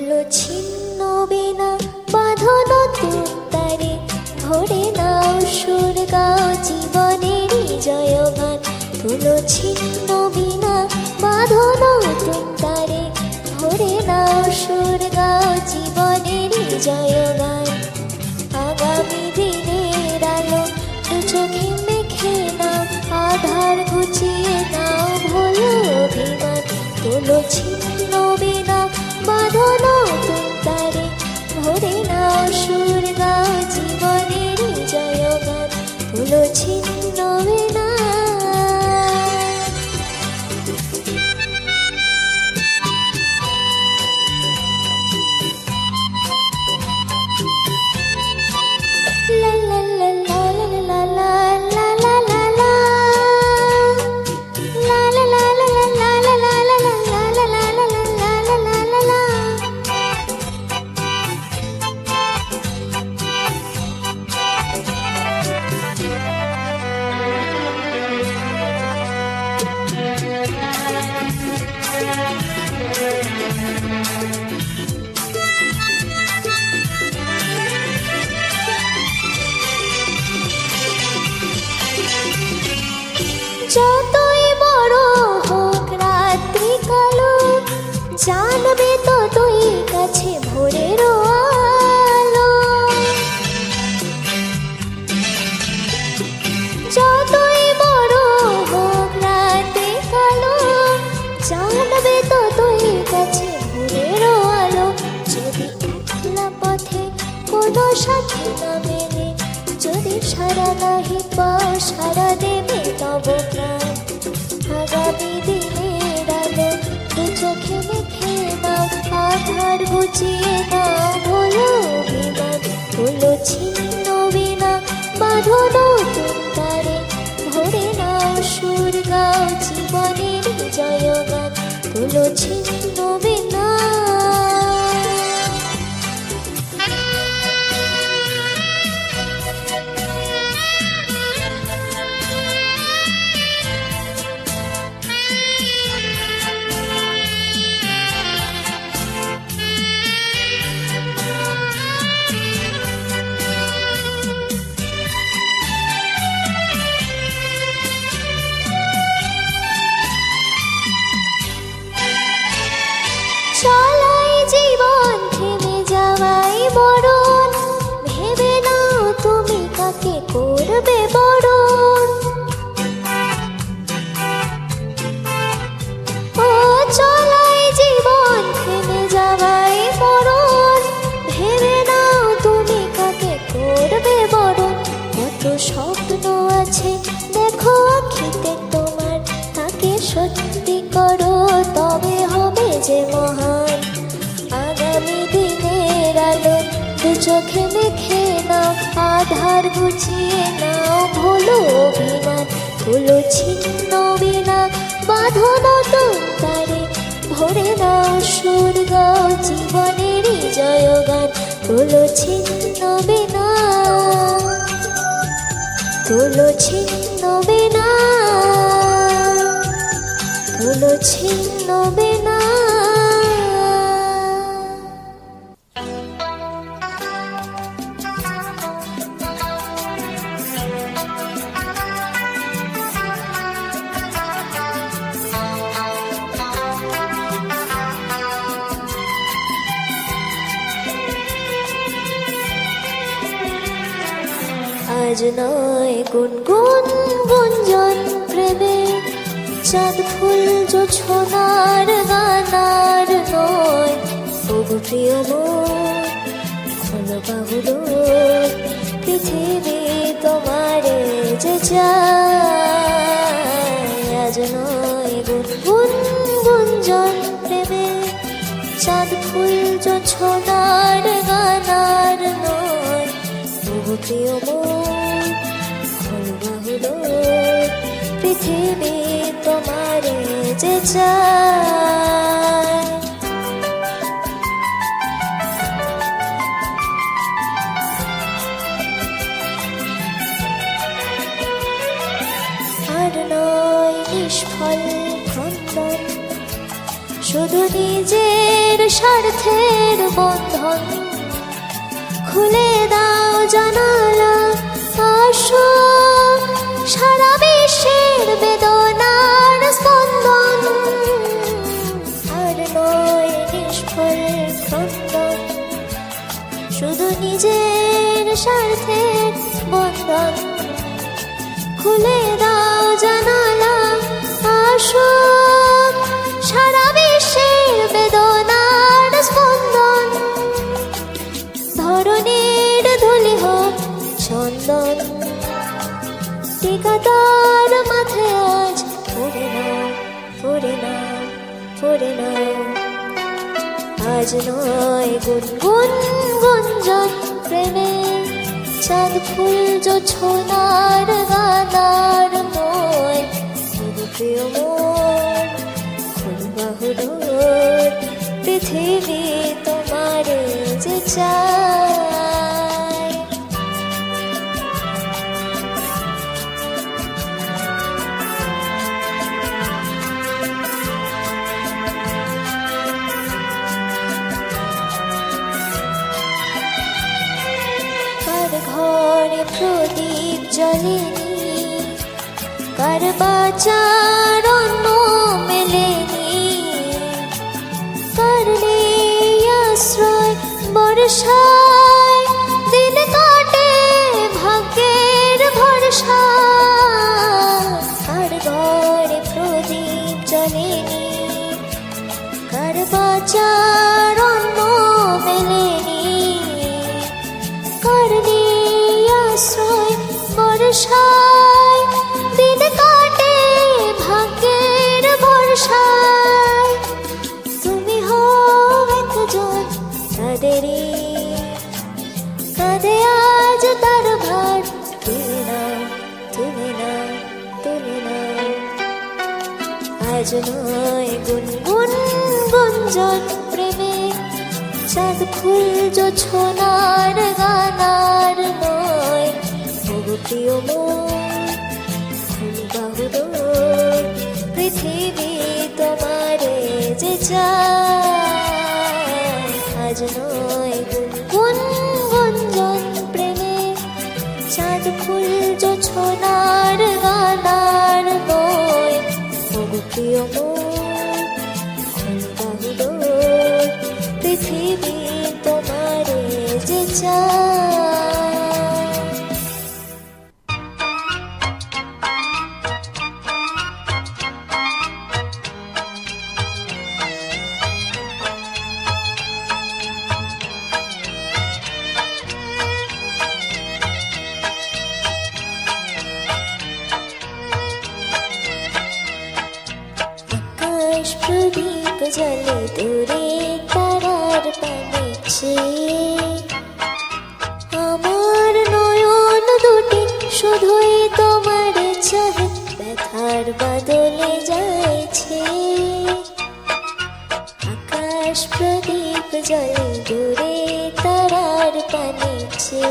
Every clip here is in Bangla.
হলো ছিন্ন বিনা বাঁধন তারে, ধরে নাও সুর গাও জীবনেরই জয়গান। হলো ছিন্ন বিনা বাঁধন তারে, ধরে নাও সুর গাও জীবনেরই জয়গান। আগামী দিনের আলো দু চোখে মেখে নাও, আধার ঘুচিয়ে নাও ভুলো অভিমান। হলো ছিন্ন বিনা বাঁধন তারে, ধরে নাও সুর গাও জীবনেরই জয়গান। হলো ছিন্ন বিনা। যতই বড় হোক রাত্রি কালো, জানবে ততই কাছে ভোরের আলো। যতই বড় হোক রাত্রি কালো, জানবে ততই কাছে ভোরের আলো। যদি একলা পথে কোনো সাথী না মেলে, যদি সারা নাহি পাও সারা দেবে তব প্রাণ। আগামী দিনের আলো দু চোখে মেখে নাও, আধার ঘুচিয়ে নাও ভুলো অভিমান। হলো ছিন্ন বিনা বাঁধন তারে, ধরে নাও সুর গাও জীবনের জয়গান। হলো ছিন্ন বিনা। চলাই জীবন থেমে যাওয়াই মরণ, ভেবে নাও তুমি কাকে করবে বরণ। ও চলাই জীবন থেমে যাওয়াই মরণ, ভেবে নাও তুমি কাকে করবে বরণ। কত স্বপ্ন আছে দেখো আখিতে তোমার, তাকে সত্যি করো তবে হবে যে মহান। আগামী দিনের আলো দু চোখে মেখে নাও, আধার ঘুচিয়ে নাও ভুলো অভিমান। হলো ছিন্ন বিনা বাঁধন তারে, ধরে নাও সুর গাও জীবনেরই জয়গান। হলো ছিন্ন বিনা। হলো ছিন্ন বিনা। হলো ছিন্ন বিনা। আজ নয় গুনগুন গুঞ্জন প্রেমে, চাঁদ ফুল জোছনার গানার নয়। ওগো প্রিয় মোর খোলো বাহুলো, পৃথিবী তোমারে যে চায়। আজ নয় গুনগুন গুঞ্জন প্রেমে, চাঁদ ফুল জোছনার গানার নয়। ওগো প্রিয় মোর খোলো বাহুলো, পৃথিবী তোমারে যে চায়। আর নয় নিষ্ফল ক্রন্দন, শুধু নিজের স্বার্থের বন্ধন খুলে দাও জানালা, আসো সারা বিশ্বের বেদনার স্পন্দন, আর নয় নিষ্ফল ক্রন্দন। শুধু নিজের স্বার্থের বন্ধন খুলে দাও জানালা, আসো সারা বিশ্বের বেদনার স্পন্দন, ধরনের ধুলি হোক চন্দন, টিকা তার মাথায় আজ পড়ে নাও, পড়ে নাও, পড়ে নাও। আজ নয় গুনগুন গুঞ্জন প্রেমে, চাঁদ ফুল জোছনার গানার নয়, শুধু প্রিয় মন ফুল বাহুডোর, পৃথিবী তোমারে যে চায়। কার ঘরে প্রদীপ জ্বলেনি, কার বাঁচার অন্ন মেলেনি, কার নেই আশ্রয় বর্ষায়, দিন কাটে ভাগ্যের ভরসায়। কার ঘরে প্রদীপ জ্বলেনি, কার বাঁচার অন্ন মেলেনি, কার নেই আশ্রয় বর্ষায়, দিন কাটে ভাগ্যের ভরসায়। তুমি হও একজন তাদেরই, কাঁধে আজ তার ভার, তুলে নাও, তুলে নাও, তুলে নাও। আজ নয় গুনগুন গুঞ্জন প্রেমে, চাঁদ ফুল জোছনার গানার নয়, ওগো প্রিয় মন ফুল বাহুডোর, পৃথিবী তোমারে যে চায়। আজ নয় গুনগুন গুঞ্জন প্রেমে, চাঁদ ফুল জোছনার গানার নয়, ওগো প্রিয় মন ফুল বাহুডোর, পৃথিবী তোমারে যে চায়। আকাশ প্রদীপ জ্বলে দূরে তারার পানিছে, আমার নয়ন দুটি শুধুই তোমার চাহে, ব্যথার বাদলে যাইছে। আকাশ প্রদীপ জ্বলে দূরে তারার পানিছে,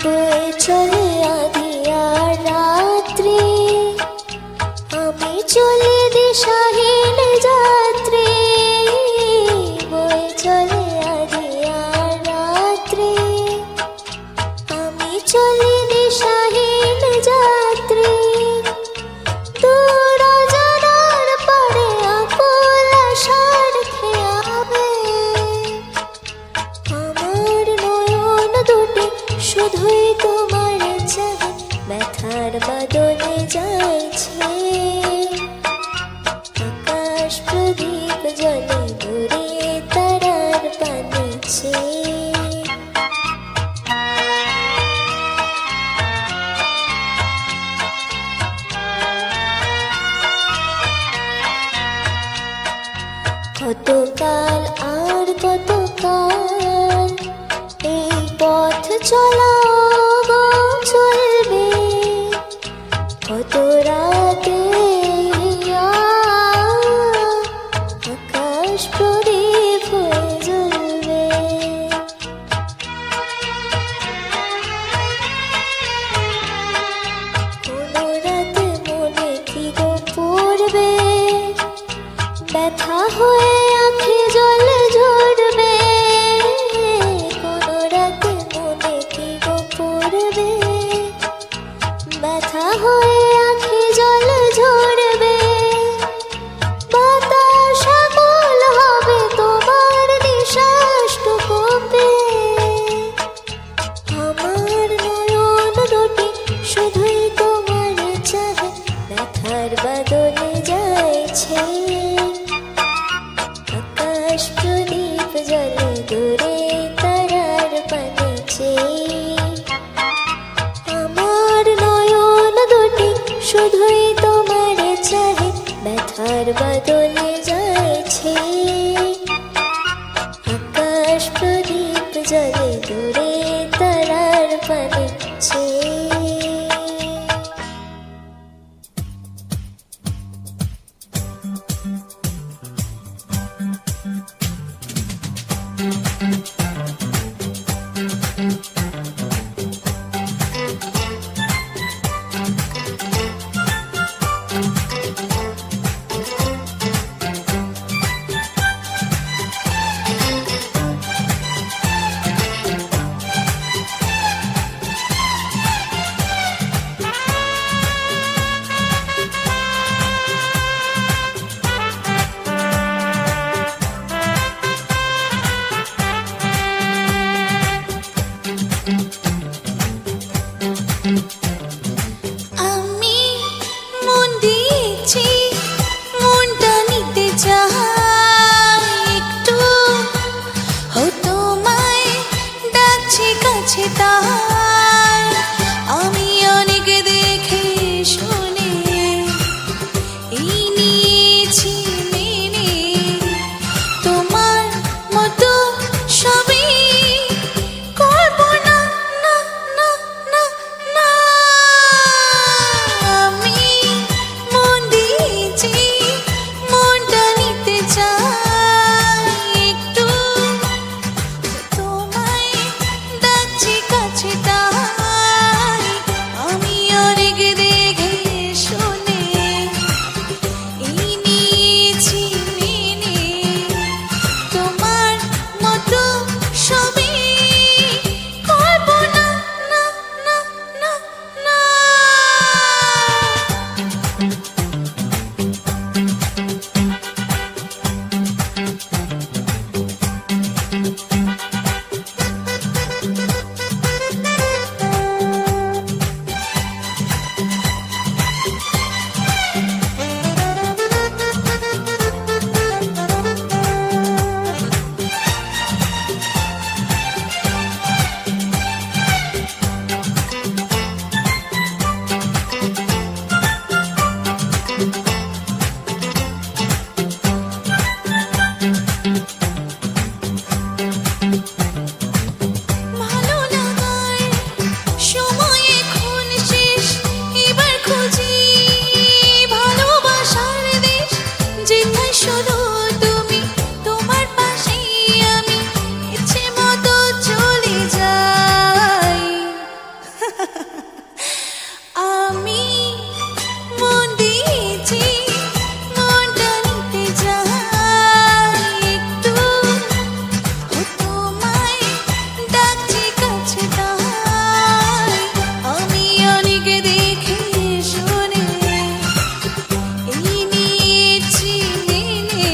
বয়ে চলে আঁধিয়ার রাত্রি, আমি চলে দিশাহীন যাত্রী। বয়ে চলে আঁধিয়ার রাত্রি, আমি চলে দিশাহীন যাত্রী। দূর অজানার পারে আকুল আশার খেয়াবে, আমার নয়ন দুটি শুধুই তোমার চাহে, ব্যথার বাদলে যাইছে। আকাশ প্রদীপ জ্বলে দূরে তারার পানিছে, কতকাল আর কতকাল এই পথ চলা গো চলবে, কত রাতে আকাশ প্রদীপ হয়ে জ্বলবে। ব্যথা হয়ে আঁখি জল ঝরবে, কোনো রাতে মনে কি গো পড়বে। ব্যথা হয়ে আঁখি জল ঝরবে, বাতাস আকুল হবে তোমার নিঃশ্বাসটুকু পেয়ে। আমার নয়ন দুটি শুধুই তোমার চাহে, ব্যথার বাদলে যাইছে। আকাশ প্রদীপ জলে দূরে তারার পানে চেয়ে। আমার নয়ন দুটি শুধুই তোমার চাহে, ব্যথার বাদলে যাইছে। আকাশ প্রদীপ জলে দূরে তারার পানে চেয়ে। আমি মন দিয়েছি, মনটা নিতে চাই একটু। ও তোমায় ডাকছি কাছে, তাই আমি অনেক দেখে শুনে এই নিয়েছি মেনে। তোমার মতো সবই করবো না, না, না, না, না। আমি মন দিয়েছি, মনটা নিতে চাই একটু। তোমায় ডাকছি কাছে, তাই আমি অনেক দেখে শুনে এই নিয়েছি মেনে। তোমার মতো সবই করবো না, না, না, না, না। ভালো লাগার সময় এখন শেষ, এবার খুঁজি ভালোবাসার দেশ, যেখানে শুধু তুমি, তোমার পাশেই আমি ইচ্ছে মতো চলে যাই। আমি মন দিয়েছি, মনটা নিতে চাই একটু। ও তোমায় ডাকছি কাছে, তাই আমি অনেক দেখে শুনে এই নিয়েছি মেনে।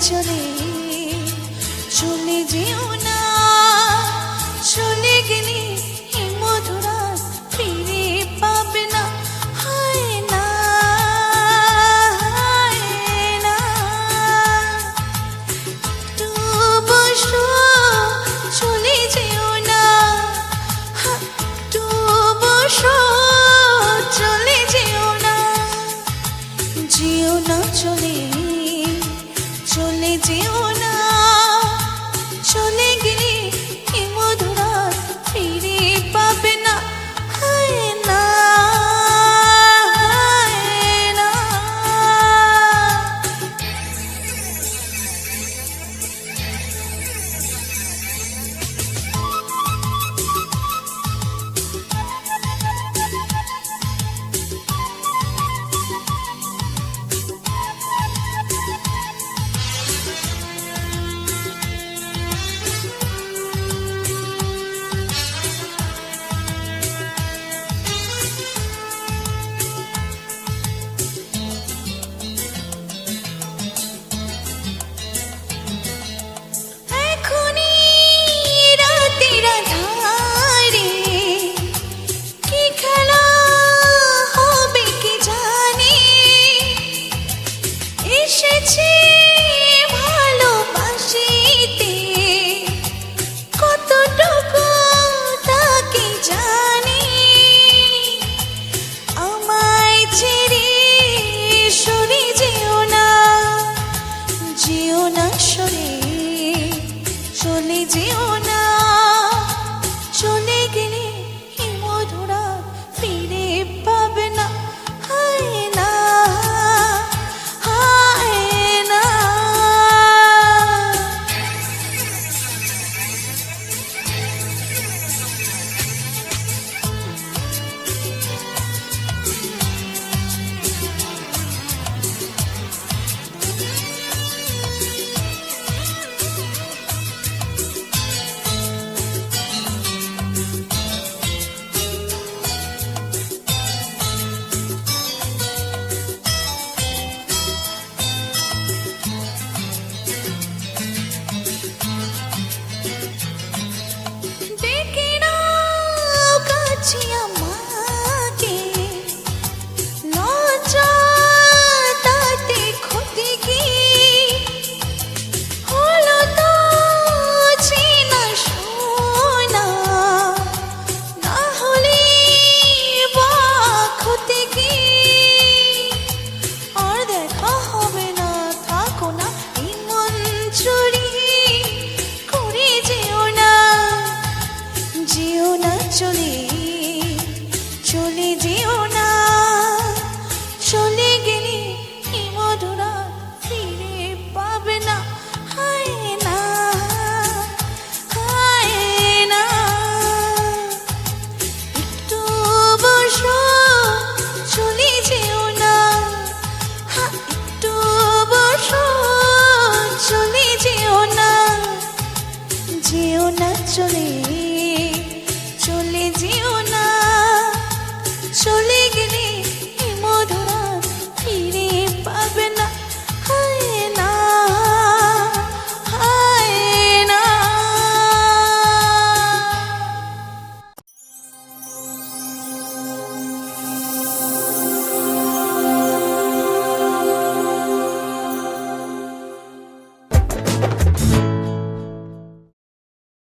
চলে চলে যেও না, চলে গেলে এই মধুরা ফিরে পাবে না। হায় না, হায় না, একটু বসো, চলে যেও না, একটু বসো, চলে যেও না, যেও না, চলে চলে যেও না।